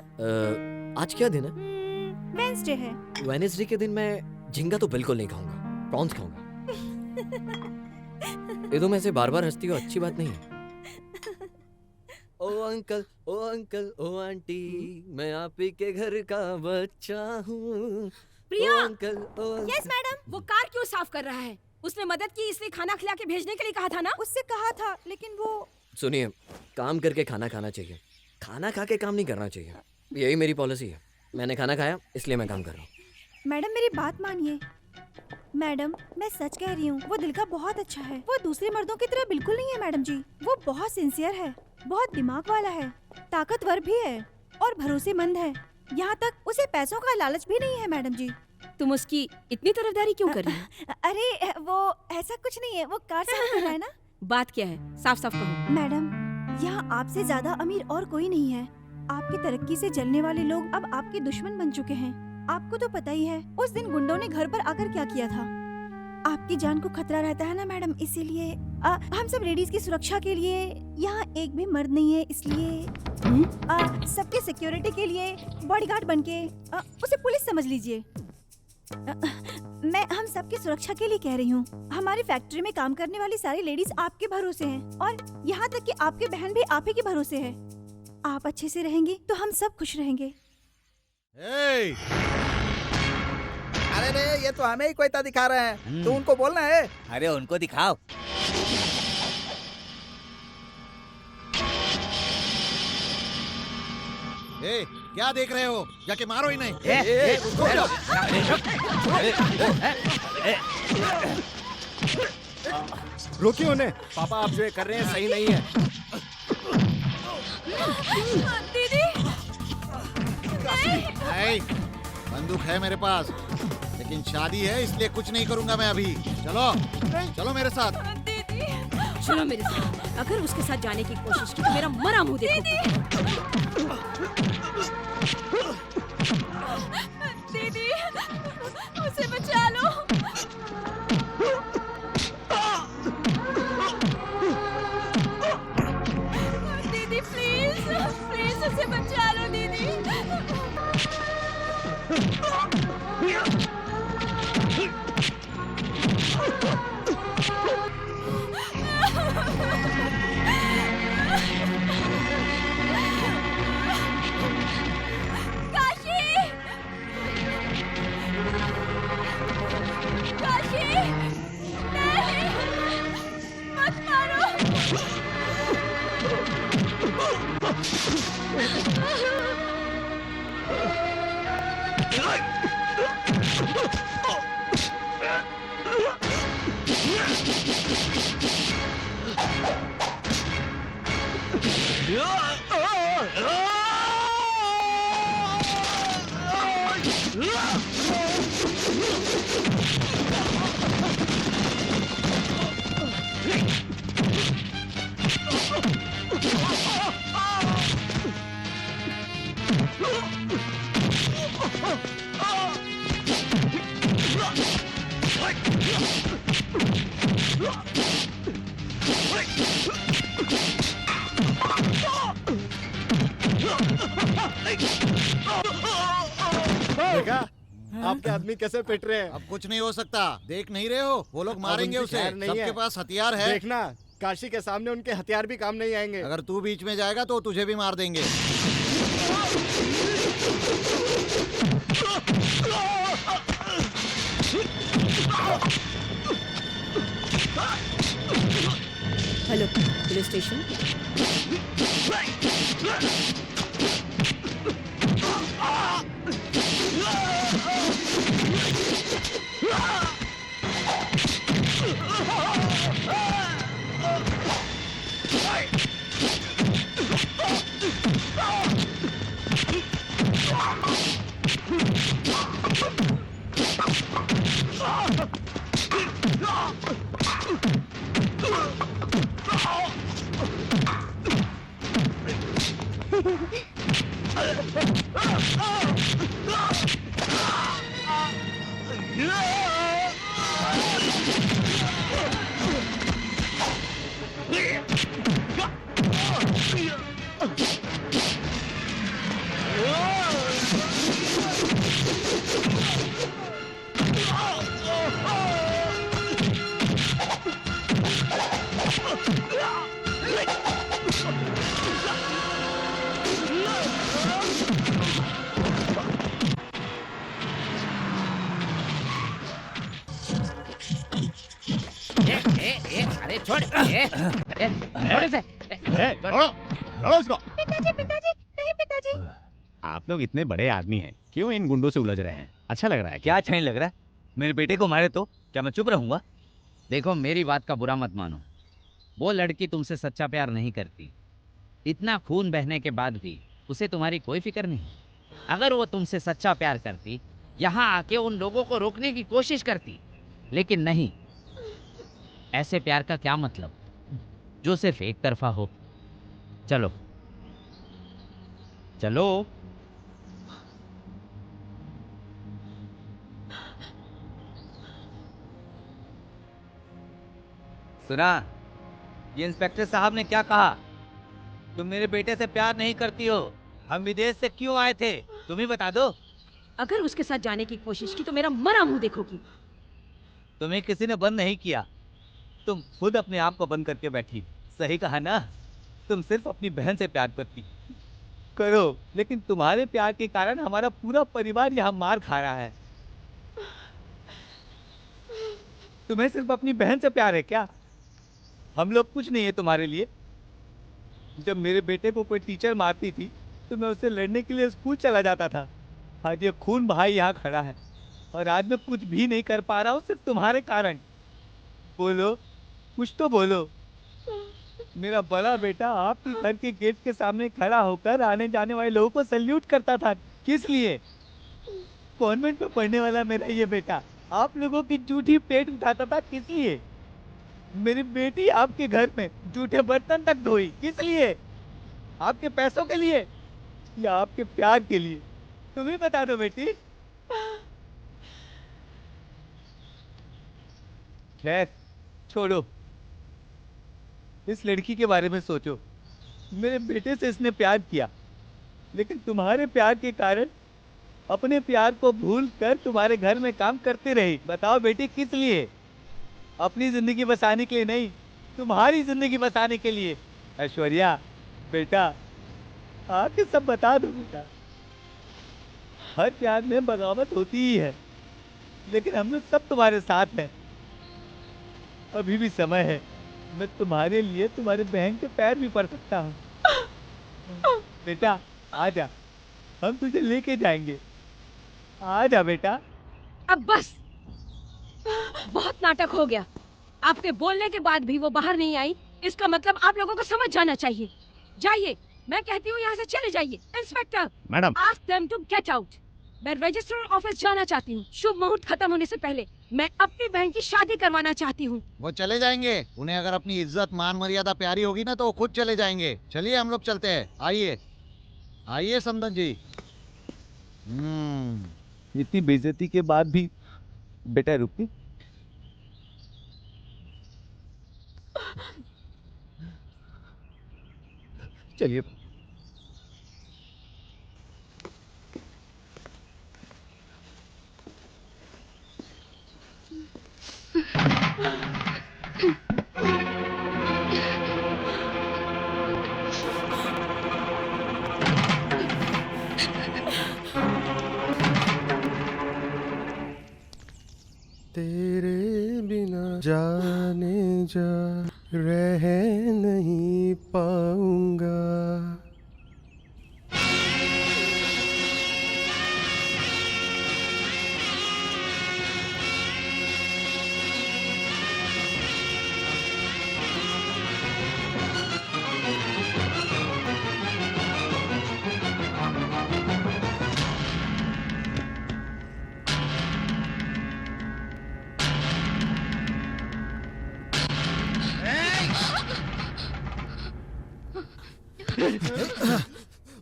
आज क्या दिन है? वेडनेसडे है। वेडनेसडे के दिन मैं झींगा तो बिल्कुल नहीं खाऊंगा। प्रॉन्स खाऊंगा। ये तुम ऐसे बार बार हंसती हो, अच्छी बात नहीं है। ओ uncle, oh uncle, oh aunty, मैं आप ही के घर का बच्चा हूँ। प्रिया! ओ uncle, oh uncle. Yes madam. वो कार क्यों साफ कर रहा है? उसने मदद की इसलिए खाना खिला के भेजने के लिए कहा था ना? उससे कहा था लेकिन वो सुनिए, काम करके खाना खाना चाहिए, खाना खा के काम नहीं करना चाहिए। यही मेरी पॉलिसी है। मैंने खाना खाया इसलिए मैं काम कर रहा हूँ। मैडम मेरी बात मानिए। मैडम मैं सच कह रही हूँ, वो दिल का बहुत अच्छा है। वो दूसरे मर्दों की तरह बिल्कुल नहीं है मैडम जी। वो बहुत सिंसियर है, बहुत दिमाग वाला है, ताकतवर भी है और भरोसेमंद है। यहाँ तक उसे पैसों का लालच भी नहीं है मैडम जी। तुम उसकी इतनी तरफदारी क्यों कर रही हो? अरे वो ऐसा कुछ नहीं है, वो कार साफ कर रहा है ना। बात क्या है? साफ साफ कहो। मैडम यहाँ आपसे ज्यादा अमीर और कोई नहीं है। आपकी तरक्की से जलने वाले लोग अब आपके दुश्मन बन चुके हैं। आपको तो पता ही है उस दिन गुंडों ने घर पर आकर क्या किया था। आपकी जान को खतरा रहता है ना मैडम, इसीलिए हम सब लेडीज की सुरक्षा के लिए यहाँ एक भी मर्द नहीं है, इसलिए सबके सिक्योरिटी के लिए बॉडीगार्ड बनके उसे पुलिस समझ लीजिए। मैं हम सबकी सुरक्षा के लिए कह रही हूँ। हमारी फैक्ट्री में काम करने वाली सारी लेडीज आपके भरोसे हैं और यहाँ तक कि आपकी बहन भी आप ही के भरोसे है। आप अच्छे से रहेंगी तो हम सब खुश रहेंगे। अरे रे, ये तो हमें ही कोयता दिखा रहे हैं। तू उनको बोलना है। अरे उनको दिखाओ। क्या देख रहे हो? जाके मारो ही नहीं। रोकिए उन्हें। पापा आप जो ये कर रहे हैं सही नहीं है। दीदी नहीं, बंदूक है मेरे पास, लेकिन शादी है इसलिए कुछ नहीं करूंगा मैं अभी। चलो चलो मेरे साथ। चलो मेरे साथ। अगर उसके साथ जाने की कोशिश की तो मेरा मरा मुंह देखो। दीदी उसे बचा लो। दीदी प्लीज प्लीज उसे बचा लो दीदी। देखा आपके आदमी कैसे पिट रहे हैं। अब कुछ नहीं हो सकता, देख नहीं रहे हो? वो लोग मारेंगे उसे। सबके पास हथियार है। देखना, काशी के सामने उनके हथियार भी काम नहीं आएंगे। अगर तू बीच में जाएगा तो तुझे भी मार देंगे। Hello police station. अरे छोड़ छोड़ इसे। छोड़ो इसको। आप लोग इतने बड़े आदमी हैं, क्यों इन गुंडों से उलझ रहे हैं? अच्छा लग रहा है क्या अच्छा नहीं लग रहा है? मेरे बेटे को मारे तो क्या मैं चुप रहूंगा? देखो मेरी बात का बुरा मत मानो, वो लड़की तुमसे सच्चा प्यार नहीं करती। इतना खून बहने के बाद भी उसे तुम्हारी कोई फिक्र नहीं। अगर वो तुमसे सच्चा प्यार करती, यहाँ आके उन लोगों को रोकने की कोशिश करती, लेकिन नहीं। ऐसे प्यार का क्या मतलब जो सिर्फ एक तरफा हो। चलो चलो। सुना, ये इंस्पेक्टर साहब ने क्या कहा? तुम मेरे बेटे से प्यार नहीं करती हो। हम विदेश से क्यों आए थे, तुम ही बता दो। अगर उसके साथ जाने की कोशिश की तो मेरा मरा मुंह देखोगी। तुम्हें किसी ने बंद नहीं किया, तुम खुद अपने आप को बंद करके बैठी। सही कहा ना, तुम सिर्फ अपनी बहन से प्यार करती करो, लेकिन तुम्हारे प्यार के कारण हमारा पूरा परिवार यहाँ मार खा रहा है। तुम्हें सिर्फ अपनी बहन से प्यार है क्या? हम लोग कुछ नहीं है तुम्हारे लिए। जब मेरे बेटे को कोई टीचर मारती थी तो मैं उससे लड़ने के लिए स्कूल चला जाता था। आज ये खून भाई यहाँ खड़ा है और आज मैं कुछ भी नहीं कर पा रहा हूँ सिर्फ तुम्हारे कारण। बोलो, कुछ तो बोलो। मेरा बड़ा बेटा आपके घर के गेट के सामने खड़ा होकर आने जाने वाले लोगों को सल्यूट करता था। किस लिए? कॉन्वेंट में पढ़ने वाला मेरा ये बेटा आप लोगों की झूठी पेट उठाता था। किस लिए? मेरी बेटी आपके घर में झूठे बर्तन तक धोई। किस लिए? आपके पैसों के लिए या आपके प्यार के लिए? तुम ही बता दो बेटी। खैर छोड़ो, इस लड़की के बारे में सोचो। मेरे बेटे से इसने प्यार किया, लेकिन तुम्हारे प्यार के कारण अपने प्यार को भूल कर तुम्हारे घर में काम करते रही। बताओ बेटी, किस लिए? अपनी जिंदगी बसाने के लिए नहीं, तुम्हारी जिंदगी बसाने के लिए। ऐश्वर्या बेटा, आके सब बता दो बेटा। हर प्यार में बगावत होती ही है, लेकिन हम लोग सब तुम्हारे साथ हैं। अभी भी समय है, मैं तुम्हारे लिए तुम्हारे बहन के पैर भी पड़ सकता हूँ। बेटा आजा, हम तुझे लेके जाएंगे। आजा बेटा। अब बस, बहुत नाटक हो गया। आपके बोलने के बाद भी वो बाहर नहीं आई, इसका मतलब आप लोगों को समझ जाना चाहिए। जाइए, मैं कहती हूँ यहाँ से चले जाइए। Inspector, madam. Ask them to get out. मैं रजिस्ट्रार ऑफिस जाना चाहती हूँ। शुभ मुहूर्त खत्म होने से पहले मैं अपनी बहन की शादी करवाना चाहती हूँ। वो चले जाएंगे। उन्हें अगर अपनी इज्जत मान मर्यादा प्यारी होगी ना तो वो खुद चले जाएंगे। चलिए हम लोग चलते हैं। आइए आइए समदन जी। इतनी बेइज्जती के बाद भी बेटा रुकी। चलिए। तेरे बिना जाने जा रह नहीं पाऊंगा।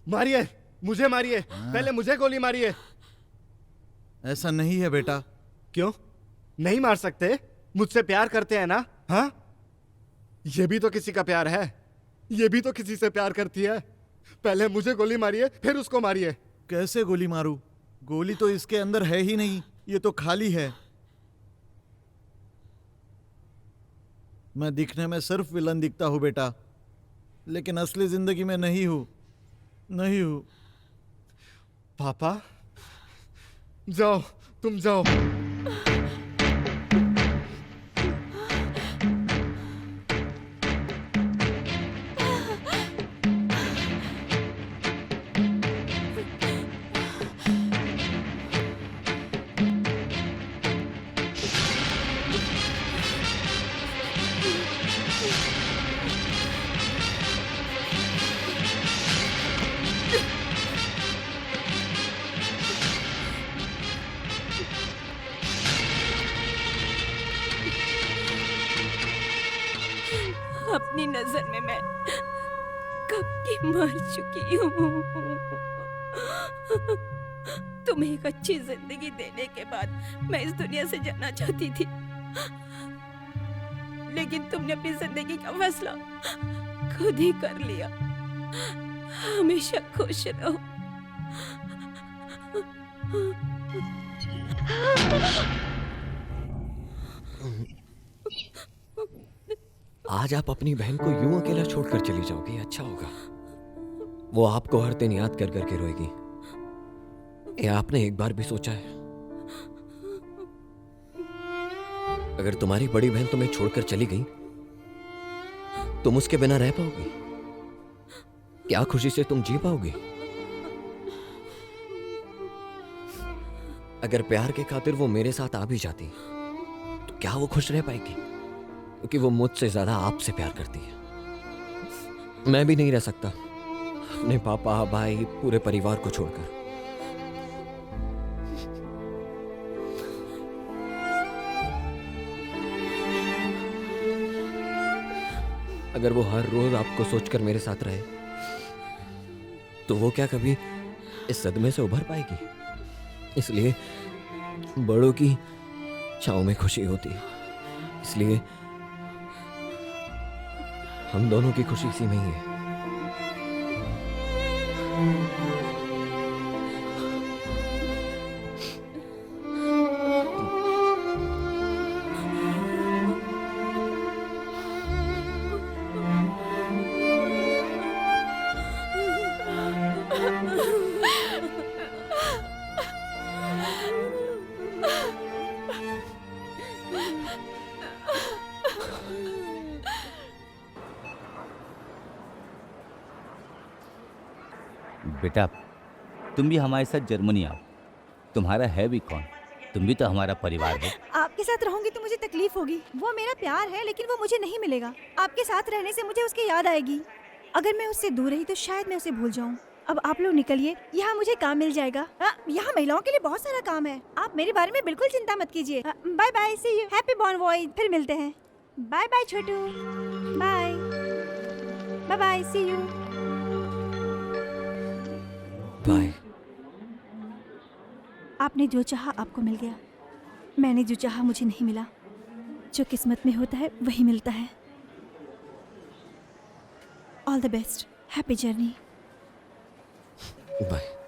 मारिए, मुझे मारिए। पहले मुझे गोली मारिए। ऐसा नहीं है बेटा। क्यों नहीं मार सकते? मुझसे प्यार करते हैं ना? हाँ, ये भी तो किसी का प्यार है। ये भी तो किसी से प्यार करती है। पहले मुझे गोली मारिए, फिर उसको मारिए। कैसे गोली मारूं? गोली तो इसके अंदर है ही नहीं, ये तो खाली है। मैं दिखने में सिर्फ विलन दिखता हूं बेटा, लेकिन असली जिंदगी में नहीं हूं, नहीं हूं। पापा जाओ, तुम जाओ। अपनी नजर में मैं कब की मर चुकी हूँ। तुम्हें एक अच्छी जिंदगी देने के बाद मैं इस दुनिया से जाना चाहती थी, लेकिन तुमने अपनी जिंदगी का फैसला खुद ही कर लिया। हमेशा खुश रहो। आज आप अपनी बहन को यूं अकेला छोड़कर चली जाओगी, अच्छा होगा। वो आपको हर दिन याद कर करके रोएगी। ये आपने एक बार भी सोचा है? अगर तुम्हारी बड़ी बहन तुम्हें छोड़कर चली गई, तुम उसके बिना रह पाओगी? क्या खुशी से तुम जी पाओगी? अगर प्यार के खातिर वो मेरे साथ आ भी जाती, तो क्या वो खुश रह पाएगी? क्योंकि वो मुझसे ज्यादा आपसे प्यार करती है। मैं भी नहीं रह सकता अपने पापा, भाई, पूरे परिवार को छोड़कर। अगर वो हर रोज आपको सोचकर मेरे साथ रहे, तो वो क्या कभी इस सदमे से उभर पाएगी? इसलिए बड़ों की छांव में खुशी होती है। इसलिए हम दोनों की खुशी इसी में ही है। बेटा, तुम भी हमारे साथ जर्मनी आओ। तुम्हारा है भी कौन? तुम भी तो हमारा परिवार हो। आपके साथ रहूंगी तो मुझे तकलीफ होगी। वो मेरा प्यार है, लेकिन वो मुझे नहीं मिलेगा। आपके साथ रहने से मुझे उसकी याद आएगी। अगर मैं उससे दूर रही तो शायद मैं उसे भूल जाऊं। अब आप लोग निकलिए, यहाँ मुझे काम मिल जाएगा। यहाँ महिलाओं के लिए बहुत सारा काम है। आप मेरे बारे में बिल्कुल चिंता मत कीजिए। Bye bye, see you, happy born boy. फिर मिलते हैं। बाय बाय Chhotu, bye bye bye, see you, bye. आपने जो चाहा आपको मिल गया। मैंने जो चाहा मुझे नहीं मिला। जो किस्मत में होता है वही मिलता है। All the best, happy journey. Bye.